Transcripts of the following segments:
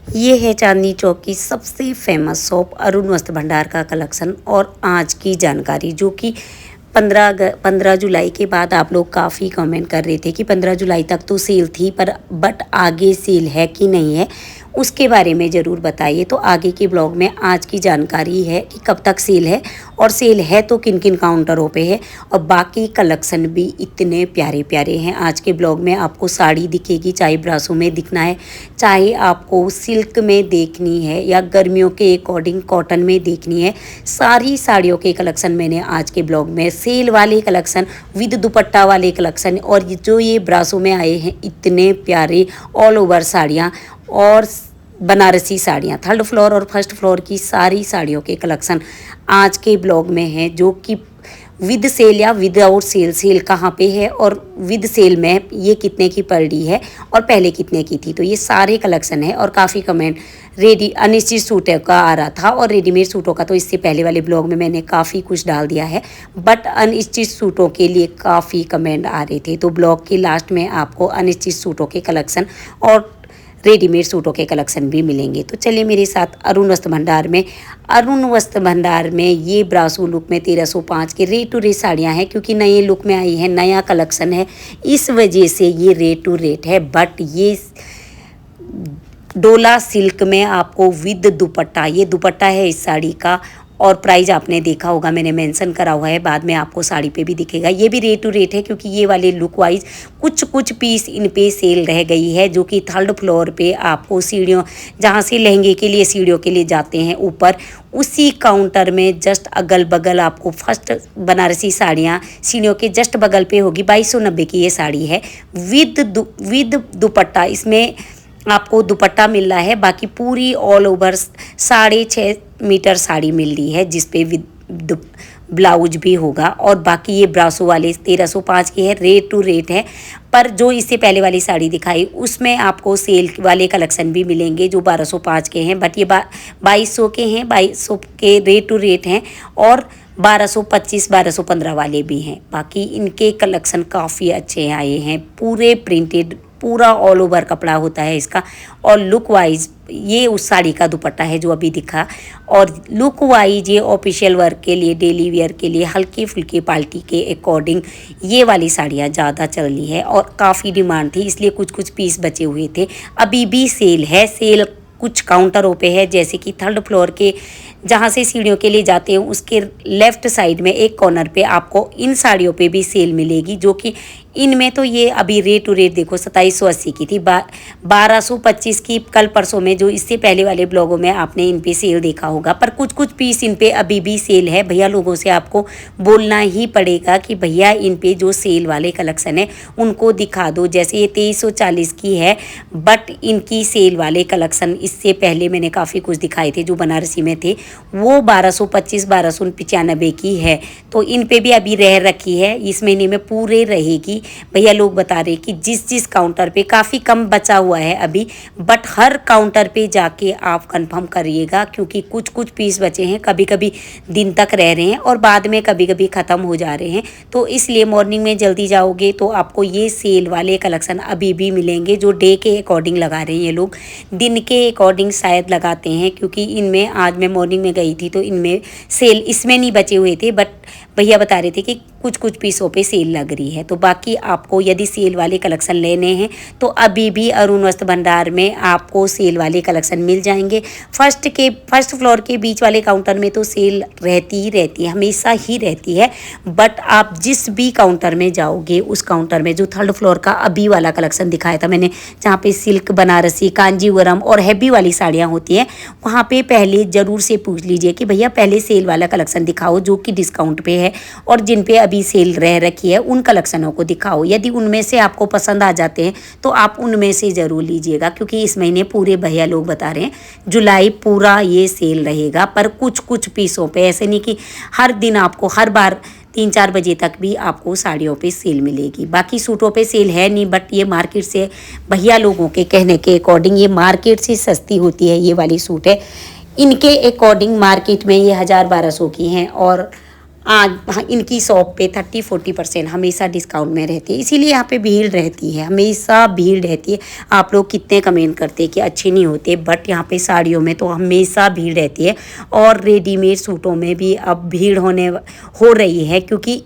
ये है चांदनी चौक की सबसे फेमस शॉप अरुण वस्त्र भंडार का कलेक्शन। और आज की जानकारी जो कि 15 जुलाई के बाद आप लोग काफ़ी कमेंट कर रहे थे कि 15 जुलाई तक तो सेल थी बट आगे सेल है कि नहीं है, उसके बारे में ज़रूर बताइए। तो आगे के ब्लॉग में आज की जानकारी है कि कब तक सेल है और सेल है तो किन किन काउंटरों पे है, और बाकी कलेक्शन भी इतने प्यारे प्यारे हैं। आज के ब्लॉग में आपको साड़ी दिखेगी, चाहे ब्रासों में दिखना है, चाहे आपको सिल्क में देखनी है या गर्मियों के अकॉर्डिंग कॉटन में देखनी है। सारी साड़ियों के कलेक्शन मैंने आज के ब्लॉग में, सेल वाले कलेक्शन विद दुपट्टा वाले कलेक्शन, और जो ये ब्रासों में आए हैं इतने प्यारे ऑल ओवर साड़ियाँ और बनारसी साड़ियाँ, थर्ड फ्लोर और फर्स्ट फ्लोर की सारी साड़ियों के कलेक्शन आज के ब्लॉग में है। जो कि विद सेल या विदाउट सेल, सेल कहाँ पे है और विद सेल में ये कितने की पड़ रही है और पहले कितने की थी, तो ये सारे कलेक्शन है। और काफ़ी कमेंट रेडी अनिश्चित सूटों का आ रहा था, और रेडीमेड सूटों का तो इससे पहले वाले ब्लॉग में मैंने काफ़ी कुछ डाल दिया है, बट अनिश्चित सूटों के लिए काफ़ी कमेंट आ रहे थे। तो ब्लॉग के लास्ट में आपको अनिश्चित सूटों के कलेक्शन और रेडीमेड सूटों के कलेक्शन भी मिलेंगे। तो चलिए मेरे साथ अरुण वस्त्र भंडार में। अरुण वस्त्र भंडार में ये ब्रासो लुक में 1305 के रेट टू रेट साड़ियाँ हैं, क्योंकि नए लुक में आई है, नया कलेक्शन है, इस वजह से ये रेट टू रेट है। बट ये डोला सिल्क में आपको विद दुपट्टा, ये दुपट्टा है इस साड़ी का, और प्राइस आपने देखा होगा, मैंने मेंशन करा हुआ है, बाद में आपको साड़ी पे भी दिखेगा। ये भी रेट टू रेट है, क्योंकि ये वाले लुक वाइज कुछ पीस इन पे सेल रह गई है, जो कि थर्ड फ्लोर पे आपको सीढ़ियों, जहाँ से लहंगे के लिए सीढ़ियों के लिए जाते हैं ऊपर, उसी काउंटर में जस्ट अगल बगल आपको फर्स्ट बनारसी साड़ियाँ सीढ़ियों के जस्ट बगल पे होगी। 2290 की ये साड़ी है विद दुपट्टा। इसमें आपको दुपट्टा मिल रहा है, बाकी पूरी ऑल ओवर 6.5 मीटर साड़ी मिल रही है, जिसपे विद ब्लाउज भी होगा। और बाकी ये ब्रासो वाले 1305 की है, रेट टू रेट है। पर जो इससे पहले वाली साड़ी दिखाई उसमें आपको सेल वाले कलेक्शन भी मिलेंगे जो 1205 के हैं, बट ये 2200 के हैं, 2200 के रेट टू रेट हैं, और 1225 1215 वाले भी हैं। बाकी इनके कलेक्शन काफ़ी अच्छे आए हैं, पूरे प्रिंटेड, पूरा ऑल ओवर कपड़ा होता है इसका। और लुक वाइज ये उस साड़ी का दुपट्टा है जो अभी दिखा, और लुक वाइज ये ऑफिशियल वर्क के लिए, डेली वेयर के लिए, हल्के फुल्के पार्टी के अकॉर्डिंग ये वाली साड़ियाँ ज़्यादा चल रही है, और काफ़ी डिमांड थी, इसलिए कुछ पीस बचे हुए थे। अभी भी सेल है, सेल कुछ काउंटरों पे है, जैसे कि थर्ड फ्लोर के जहाँ से सीढ़ियों के लिए जाते हैं उसके लेफ़्ट साइड में एक कॉर्नर पे आपको इन साड़ियों पे भी सेल मिलेगी, जो कि इनमें तो ये अभी रेट टू रेट देखो 2780 की थी, 1225 की कल परसों में, जो इससे पहले वाले ब्लॉगों में आपने इन पे सेल देखा होगा। पर कुछ पीस इन पे अभी भी सेल है। भैया लोगों से आपको बोलना ही पड़ेगा कि भैया इन पे जो सेल वाले कलेक्शन है उनको दिखा दो। जैसे ये 2340 की है, बट इनकी सेल वाले कलेक्शन इससे पहले मैंने काफ़ी कुछ दिखाए थे जो बनारसी में थे, वो 1225 1295 की है। तो इन पे भी अभी रह रखी है, इस महीने में पूरे रहेगी। भैया लोग बता रहे कि जिस काउंटर पे काफ़ी कम बचा हुआ है अभी, बट हर काउंटर पे जाके आप कंफर्म करिएगा, क्योंकि कुछ पीस बचे हैं, कभी कभी दिन तक रह रहे हैं और बाद में कभी ख़त्म हो जा रहे हैं। तो इसलिए मॉर्निंग में जल्दी जाओगे तो आपको ये सेल वाले कलेक्शन अभी भी मिलेंगे, जो डे के अकॉर्डिंग लगा रहे हैं ये लोग, दिन के अकॉर्डिंग शायद लगाते हैं, क्योंकि इनमें आज मैं मॉर्निंग में गई थी तो इनमें सेल इसमें नहीं बचे हुए थे, बट भैया बता रहे थे कि कुछ पीसों पे सेल लग रही है। तो बाकी आपको यदि सेल वाले कलेक्शन लेने हैं तो अभी भी अरुण वस्त्र भंडार में आपको सेल वाले कलेक्शन मिल जाएंगे। फर्स्ट फ्लोर के बीच वाले काउंटर में तो सेल रहती है, हमेशा ही रहती है, बट आप जिस भी काउंटर में जाओगे उस काउंटर में, जो थर्ड फ्लोर का अभी वाला कलेक्शन दिखाया था मैंने, जहाँ पे सिल्क, बनारसी, कांजीवरम और हैवी वाली साड़ियाँ होती हैं, वहाँ पे पहले ज़रूर से पूछ लीजिए कि भैया पहले सेल वाला कलेक्शन दिखाओ जो कि डिस्काउंट पे है, और जिन पे अभी सेल रह रखी है उन कलेक्शनों को दिखाओ। यदि उनमें से आपको पसंद आ जाते हैं तो आप उनमें से ज़रूर लीजिएगा, क्योंकि इस महीने पूरे भैया लोग बता रहे हैं जुलाई पूरा ये सेल रहेगा। पर कुछ पीसों पे, ऐसे नहीं कि हर दिन आपको, हर बार 3-4 बजे तक भी आपको साड़ियों पे सेल मिलेगी। बाकी सूटों पे सेल है नहीं, बट ये मार्केट से, भैया लोगों के कहने के अकॉर्डिंग ये मार्केट से सस्ती होती है, ये वाली सूट है। इनके अकॉर्डिंग मार्केट में ये 1000-1200 की हैं, और आज हाँ, इनकी शॉप पे 30-40% हमेशा डिस्काउंट में रहती है, इसीलिए यहाँ पे भीड़ रहती है, हमेशा भीड़ रहती है। आप लोग कितने कमेंट करते हैं कि अच्छे नहीं होते, बट यहाँ पे साड़ियों में तो हमेशा भीड़ रहती है। और रेडीमेड सूटों में भी अब भीड़ हो रही है, क्योंकि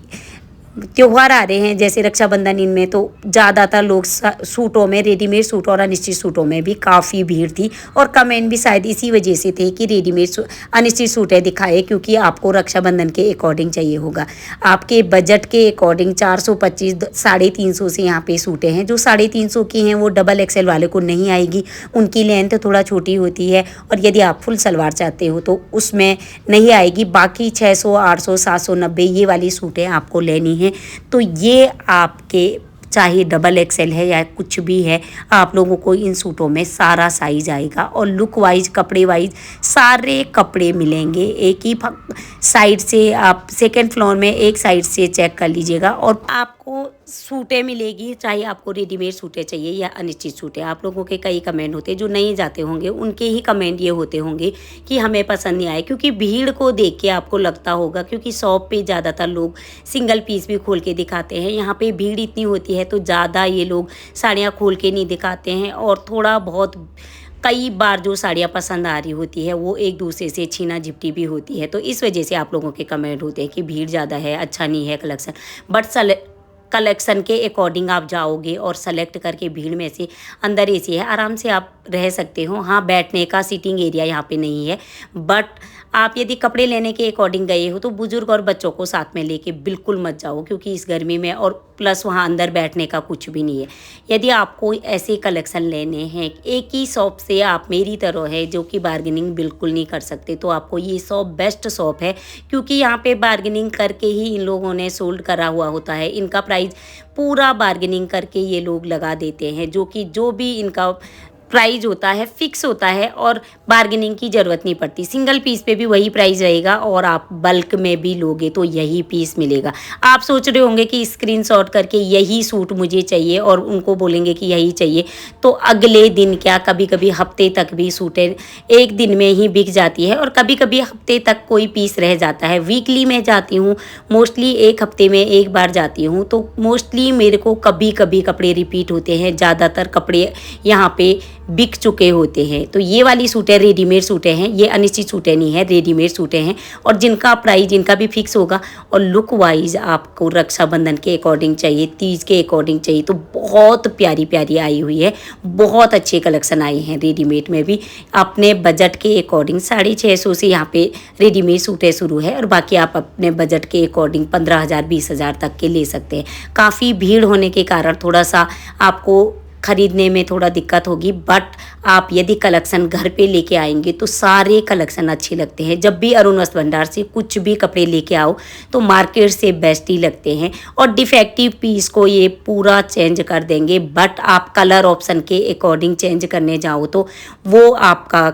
त्योहार आ रहे हैं जैसे रक्षाबंधन, इनमें तो ज़्यादातर लोग सूटों में, रेडीमेड सूट और अनिश्चित सूटों में भी काफ़ी भीड़ थी। और कमेंट भी शायद इसी वजह से थे कि रेडीमेड अनिश्चित सूटें दिखाए, क्योंकि आपको रक्षाबंधन के अकॉर्डिंग चाहिए होगा, आपके बजट के अकॉर्डिंग। 425 350 से यहाँ पे सूटें हैं, जो 350 की हैं वो डबल एक्सेल वाले को नहीं आएगी, उनकी लेंथ थोड़ा छोटी होती है। और यदि आप फुल सलवार चाहते हो तो उसमें नहीं आएगी। बाकी 600, 800, 790 ये वाली सूटें आपको लेनी है। तो ये आपके चाहे डबल एक्सेल है या कुछ भी है, आप लोगों को इन सूटों में सारा साइज आएगा। और लुक वाइज, कपड़े वाइज सारे कपड़े मिलेंगे एक ही साइड से। आप सेकंड फ्लोर में एक साइड से चेक कर लीजिएगा और आपको सूटें मिलेगी, चाहे आपको रेडीमेड सूटें चाहिए या अनिश्चित सूटें। आप लोगों के कई कमेंट होते हैं, जो नहीं जाते होंगे उनके ही कमेंट ये होते होंगे कि हमें पसंद नहीं आए, क्योंकि भीड़ को देख के आपको लगता होगा, क्योंकि शॉप पे ज़्यादातर लोग सिंगल पीस भी खोल के दिखाते हैं। यहाँ पे भीड़ इतनी होती है तो ज़्यादा ये लोग साड़ियाँ खोल के नहीं दिखाते हैं। और थोड़ा बहुत कई बार जो साड़ियाँ पसंद आ रही होती है वो एक दूसरे से छीना झिपटी भी होती है, तो इस वजह से आप लोगों के कमेंट होते हैं कि भीड़ ज़्यादा है, अच्छा नहीं है कलेक्शन। बट कलेक्शन के अकॉर्डिंग आप जाओगे और सेलेक्ट करके भीड़ में से, अंदर एसी है, आराम से आप रह सकते हो। हाँ, बैठने का सीटिंग एरिया यहाँ पे नहीं है। बट आप यदि कपड़े लेने के अकॉर्डिंग गए हो तो बुजुर्ग और बच्चों को साथ में लेके बिल्कुल मत जाओ, क्योंकि इस गर्मी में, और प्लस वहाँ अंदर बैठने का कुछ भी नहीं है। यदि आपको ऐसे कलेक्शन लेने हैं एक ही शॉप से, आप मेरी तरह है जो कि बार्गेनिंग बिल्कुल नहीं कर सकते, तो आपको ये शॉप बेस्ट शॉप है, क्योंकि यहाँ पे बार्गेनिंग करके ही इन लोगों ने सोल्ड करा हुआ होता है। इनका प्राइस पूरा बार्गेनिंग करके ये लोग लगा देते हैं, जो कि जो भी इनका प्राइस होता है फिक्स होता है और बार्गेनिंग की ज़रूरत नहीं पड़ती। सिंगल पीस पे भी वही प्राइस रहेगा और आप बल्क में भी लोगे तो यही पीस मिलेगा। आप सोच रहे होंगे कि स्क्रीनशॉट करके यही सूट मुझे चाहिए और उनको बोलेंगे कि यही चाहिए, तो अगले दिन क्या, कभी कभी हफ्ते तक भी सूटें एक दिन में ही बिक जाती है और कभी कभी हफ्ते तक कोई पीस रह जाता है। वीकली में जाती हूँ, मोस्टली एक हफ्ते में एक बार जाती हूँ, तो मोस्टली मेरे को कभी कभी कपड़े रिपीट होते हैं, ज़्यादातर कपड़े यहाँ पे बिक चुके होते हैं। तो ये वाली सूटें रेडीमेड सूटें हैं, ये अनिश्चित सूटें नहीं है, रेडीमेड सूटें हैं और जिनका प्राइस जिनका भी फिक्स होगा। और लुक वाइज आपको रक्षाबंधन के अकॉर्डिंग चाहिए, तीज के अकॉर्डिंग चाहिए, तो बहुत प्यारी प्यारी आई हुई है, बहुत अच्छे कलेक्शन आए हैं रेडीमेड में भी। अपने बजट के अकॉर्डिंग 650 से यहाँ पे रेडीमेड सूटें शुरू है और बाकी आप अपने बजट के अकॉर्डिंग 15,000 20,000 तक के ले सकते हैं। काफ़ी भीड़ होने के कारण थोड़ा सा आपको खरीदने में थोड़ा दिक्कत होगी, बट आप यदि कलेक्शन घर पे लेके आएंगे तो सारे कलेक्शन अच्छे लगते हैं। जब भी अरुण वस्त्र भंडार से कुछ भी कपड़े लेके आओ तो मार्केट से बेस्ट ही लगते हैं और डिफेक्टिव पीस को ये पूरा चेंज कर देंगे। बट आप कलर ऑप्शन के अकॉर्डिंग चेंज करने जाओ तो वो आपका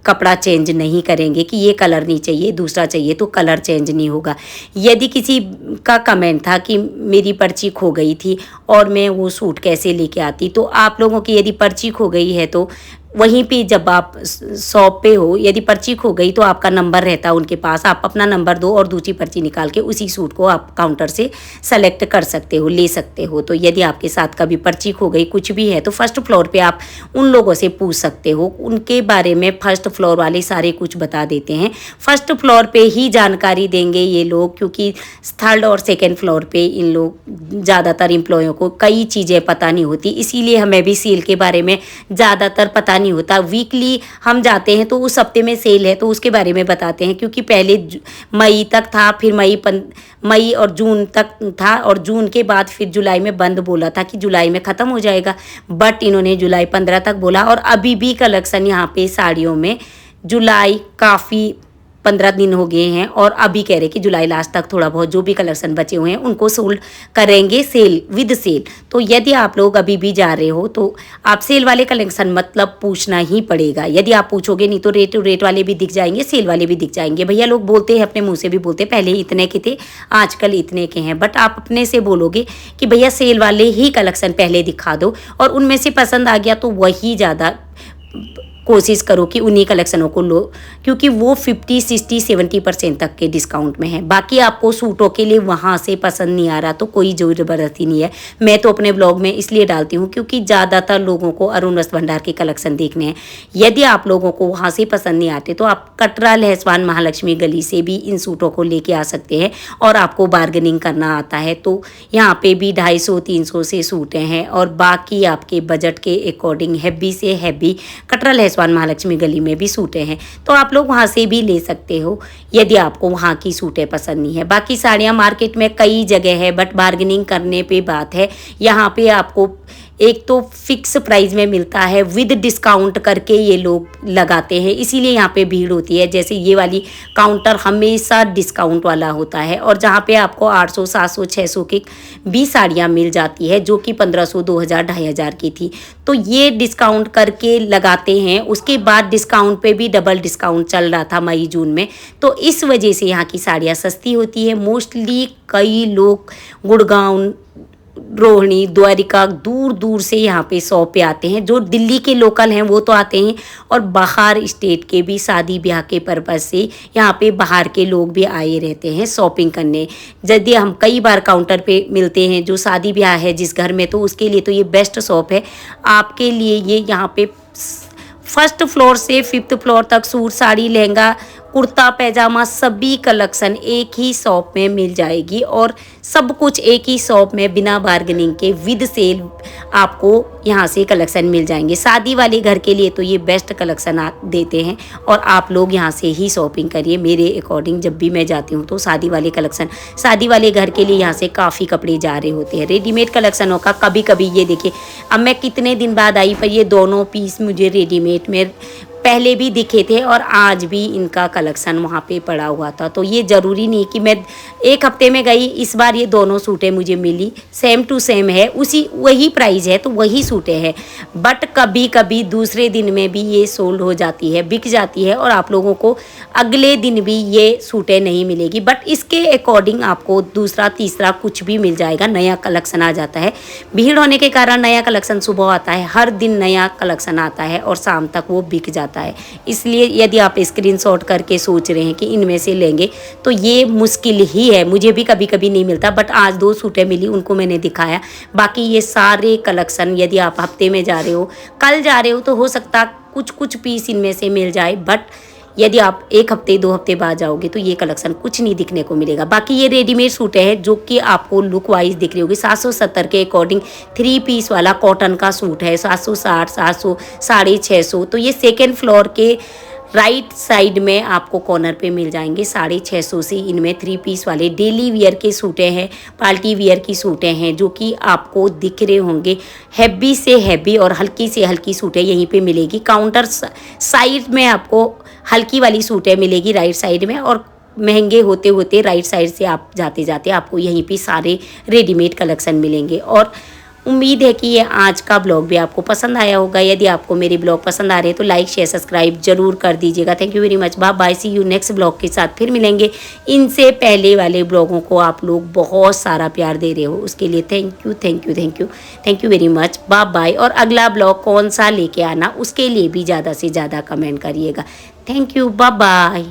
कपड़ा चेंज नहीं करेंगे कि ये कलर नहीं चाहिए दूसरा चाहिए, तो कलर चेंज नहीं होगा। यदि किसी का कमेंट था कि मेरी पर्ची खो गई थी और मैं वो सूट कैसे लेके आती, तो आप लोगों की यदि पर्ची खो गई है तो वहीं पे जब आप शॉप पे हो, यदि पर्ची खो गई तो आपका नंबर रहता है उनके पास, आप अपना नंबर दो और दूसरी पर्ची निकाल के उसी सूट को आप काउंटर से सेलेक्ट कर सकते हो, ले सकते हो। तो यदि आपके साथ कभी पर्ची खो गई कुछ भी है तो फर्स्ट फ्लोर पे आप उन लोगों से पूछ सकते हो, उनके बारे में फर्स्ट फ्लोर वाले सारे कुछ बता देते हैं। फर्स्ट फ्लोर पे ही जानकारी देंगे ये लोग, क्योंकि थर्ड और सेकेंड फ्लोर पे इन लोग ज़्यादातर एम्प्लॉयों को कई चीज़ें पता नहीं होती, इसीलिए हमें भी सेल के बारे में ज़्यादातर पता नहीं होता। वीकली हम जाते हैं तो उस हफ्ते में सेल है तो उसके बारे में बताते हैं, क्योंकि पहले मई तक था, फिर मई और जून तक था और जून के बाद फिर जुलाई में बंद बोला था कि जुलाई में ख़त्म हो जाएगा, बट इन्होंने जुलाई 15 तक बोला। और अभी भी कलेक्शन यहाँ पे साड़ियों में जुलाई काफ़ी 15 दिन हो गए हैं और अभी कह रहे कि जुलाई लास्ट तक थोड़ा बहुत जो भी कलेक्शन बचे हुए हैं उनको सोल्ड करेंगे सेल विद सेल। तो यदि आप लोग अभी भी जा रहे हो तो आप सेल वाले कलेक्शन मतलब पूछना ही पड़ेगा। यदि आप पूछोगे नहीं तो रेट वाले भी दिख जाएंगे, सेल वाले भी दिख जाएंगे। भैया लोग बोलते हैं, अपने मुँह से भी बोलते हैं, पहले इतने के थे आजकल इतने के हैं, बट आप अपने से बोलोगे कि भैया सेल वाले ही कलेक्शन पहले दिखा दो और उनमें से पसंद आ गया तो वही ज़्यादा कोशिश करो कि उन्हीं कलेक्शनों को लो, क्योंकि वो 50, 60, 70% तक के डिस्काउंट में है। बाकी आपको सूटों के लिए वहाँ से पसंद नहीं आ रहा तो कोई ज़बरदस्ती नहीं है। मैं तो अपने ब्लॉग में इसलिए डालती हूँ क्योंकि ज़्यादातर लोगों को अरुण वस्त्र भंडार के कलेक्शन देखने हैं। यदि आप लोगों को वहाँ से पसंद नहीं आते तो आप कटरा लहसवान महालक्ष्मी गली से भी इन सूटों को लेके आ सकते हैं, और आपको बार्गेनिंग करना आता है तो यहाँ पे भी 250-300 से सूटें हैं, और बाकी आपके बजट के अकॉर्डिंग हैवी से हैवी कटरा लहसवान महालक्ष्मी गली में भी सूटें हैं, तो आप लोग वहाँ से भी ले सकते हो यदि आपको वहाँ की सूटें पसंद नहीं है। बाकी साड़ियाँ मार्केट में कई जगह है, बट बार्गेनिंग करने पे बात है। यहाँ पे आपको एक तो फिक्स प्राइस में मिलता है, विद डिस्काउंट करके ये लोग लगाते हैं, इसीलिए यहाँ पे भीड़ होती है। जैसे ये वाली काउंटर हमेशा डिस्काउंट वाला होता है, और जहाँ पे आपको 800, 700, 600 की भी साड़ियाँ मिल जाती है जो कि 1500, 2000, 2500 की थी, तो ये डिस्काउंट करके लगाते हैं। उसके बाद डिस्काउंट पे भी डबल डिस्काउंट चल रहा था मई जून में, तो इस वजह से यहाँ की साड़ियाँ सस्ती होती है। मोस्टली कई लोग गुड़गांव, रोहिणी, द्वारिका, दूर दूर से यहाँ पे शॉप पे आते हैं। जो दिल्ली के लोकल हैं वो तो आते हैं, और बाहर स्टेट के भी शादी ब्याह के पर्पज़ से यहाँ पे बाहर के लोग भी आए रहते हैं शॉपिंग करने। यदि हम कई बार काउंटर पे मिलते हैं, जो शादी ब्याह है जिस घर में, तो उसके लिए तो ये बेस्ट शॉप है आपके लिए। ये यहाँ पे फर्स्ट फ्लोर से 5th फ्लोर तक सूट, साड़ी, लहंगा, कुर्ता पैजामा सभी कलेक्शन एक ही शॉप में मिल जाएगी, और सब कुछ एक ही शॉप में बिना बार्गेनिंग के विद सेल आपको यहाँ से कलेक्शन मिल जाएंगे। शादी वाले घर के लिए तो ये बेस्ट कलेक्शन देते हैं, और आप लोग यहाँ से ही शॉपिंग करिए। मेरे अकॉर्डिंग जब भी मैं जाती हूँ तो शादी वाले कलेक्शन, शादी वाले घर के लिए यहाँ से काफ़ी कपड़े जा रहे होते हैं। रेडीमेड कलेक्शनों का कभी कभी ये देखिए, अब मैं कितने दिन बाद आई, पर ये दोनों पीस मुझे रेडीमेड में पहले भी दिखे थे, और आज भी इनका कलेक्शन वहाँ पे पड़ा हुआ था। तो ये ज़रूरी नहीं कि मैं एक हफ्ते में गई, इस बार ये दोनों सूटें मुझे मिली, सेम टू सेम है, उसी वही प्राइस है तो वही सूटें हैं, बट कभी कभी दूसरे दिन में भी ये सोल्ड हो जाती है, बिक जाती है, और आप लोगों को अगले दिन भी ये सूटें नहीं मिलेगी। बट इसके अकॉर्डिंग आपको दूसरा तीसरा कुछ भी मिल जाएगा, नया कलेक्शन आ जाता है। भीड़ होने के कारण नया कलेक्शन सुबह आता है, हर दिन नया कलेक्शन आता है, और शाम तक वो बिक जाता है। इसलिए यदि आप स्क्रीनशॉट करके सोच रहे हैं कि इनमें से लेंगे, तो ये मुश्किल ही है। मुझे भी कभी कभी नहीं मिलता, बट आज 2 सूटें मिली, उनको मैंने दिखाया। बाकी ये सारे कलेक्शन यदि आप हफ्ते में जा रहे हो, कल जा रहे हो, तो हो सकता कुछ कुछ पीस इनमें से मिल जाए, बट यदि आप 1 हफ्ते 2 हफ्ते बाद जाओगे तो ये कलेक्शन कुछ नहीं दिखने को मिलेगा। बाकी ये रेडीमेड सूटें हैं जो कि आपको लुक वाइज दिख रही होगी। 770 के अकॉर्डिंग 3 पीस वाला कॉटन का सूट है, 760, 700, 650। तो ये सेकेंड फ्लोर के राइट साइड में आपको कॉर्नर पे मिल जाएंगे 650 से। इनमें 3 पीस वाले डेली वियर के सूटें हैं, पार्टी वियर की सूटें हैं, जो कि आपको दिख रहे होंगे। हैवी से हैवी और हल्की से हल्की सूटें यहीं पे मिलेगी। काउंटर साइड में आपको हल्की वाली सूटें मिलेगी राइट साइड में, और महंगे होते होते राइट साइड से आप जाते जाते आपको यहीं पे सारे रेडीमेड कलेक्शन मिलेंगे। और उम्मीद है कि ये आज का ब्लॉग भी आपको पसंद आया होगा। यदि आपको मेरे ब्लॉग पसंद आ रहे हैं तो लाइक शेयर सब्सक्राइब जरूर कर दीजिएगा। Thank you very much. Bye bye, see you next blog के साथ फिर मिलेंगे। इनसे पहले वाले ब्लॉगों को आप लोग बहुत सारा प्यार दे रहे हो, उसके लिए thank you thank you thank you thank you very much. Bye bye. और अगला ब्लॉग कौन सा लेके आना उसके लिए भी ज़्यादा से ज़्यादा कमेंट करिएगा। Thank you, bye bye.